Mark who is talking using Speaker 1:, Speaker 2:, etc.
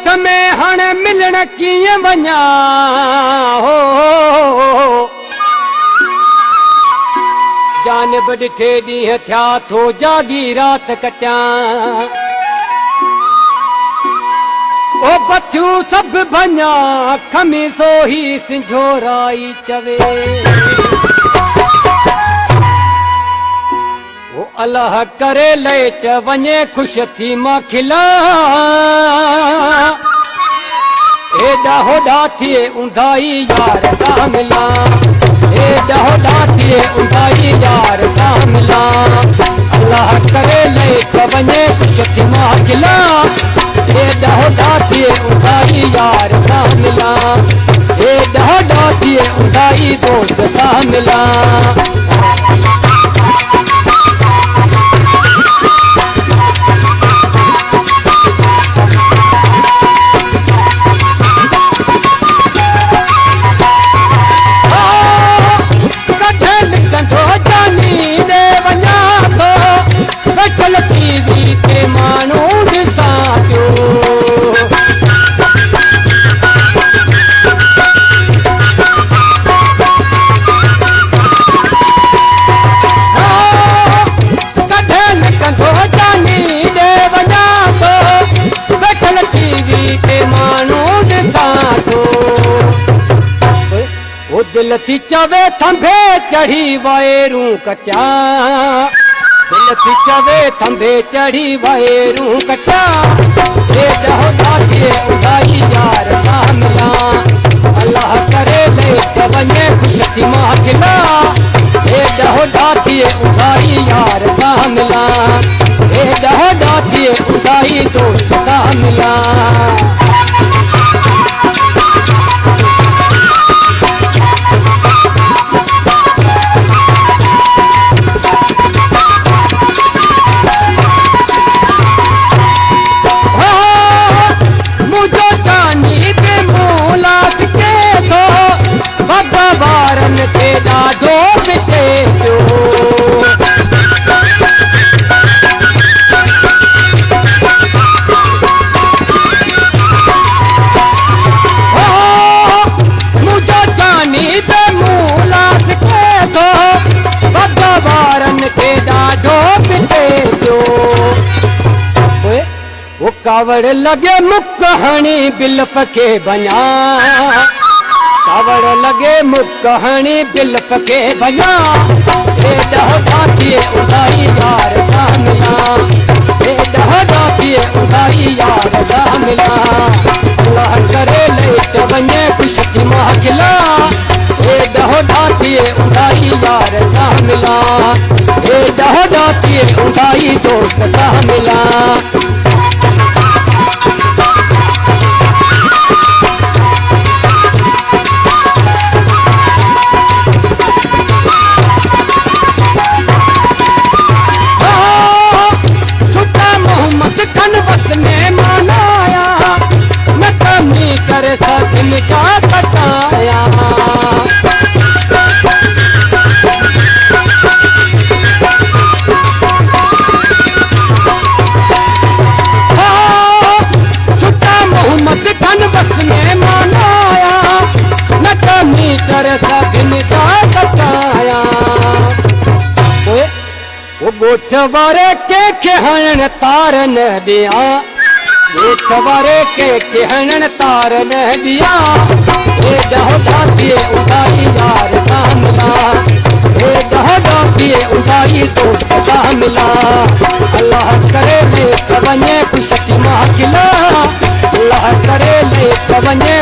Speaker 1: ॻोठ में हाणे मिलण कीअं वञा हो जानब ॾिठे ॾींहं थिया थो जागी रात कटियां ओ बथियूं सभु भञा खमी सोही सिंझोराई चवे ओ अलाह करे लेट वञे ख़ुश थी मां खिला एॾा होॾा थिए उंधाई यार सां मिला एॾा होॾा थिए उंधाई यार सां मिला अलाह करे लेट वञे ख़ुश थी मां खिला एॾा होॾा थिए उंधाई यार सां मिला एॾा होॾा थिए उंधाई दोस्त सां मिला दिल थी चवे थंभे चढ़ी वायरूं कटिया दिल थी चवे थंभे चढ़ी वायरूं कटिया एॾा होॾा थिए उंधाई यार सां मिला अलाह करे लेट वञे ख़ुश थी मां खिला एॾा होॾा थिए उंधाई यार सां मिला एॾा होॾा थिए उंधाई दोस्त सां मिला कावड़ लगे मुक हणी बिलप के बना कावड़ लगे मुक हणी बिलप के बना एॾा होॾा थिए उंधाई यार सां मिला एॾा होॾा थिए उंधाई यार सां मिला अलाह करे लेट वञे ख़ुश थी मां खिला एॾा होॾा थिए उंधाई यार सां मिला एॾा होॾा थिए उंधाई दोस्त सां मिला ॻोठ वारे कंहिंखे हणण तार न ॾियां ॻोठ वारे कंहिंखे हणण तार न ॾियां एॾा होॾा थिए उंधाई यार सां मिला एॾा होॾा थिए उंधाई दोस्त सां मिला अलाह करे लेट वञे ख़ुश थी मां खिला अलाह करे लेट वञे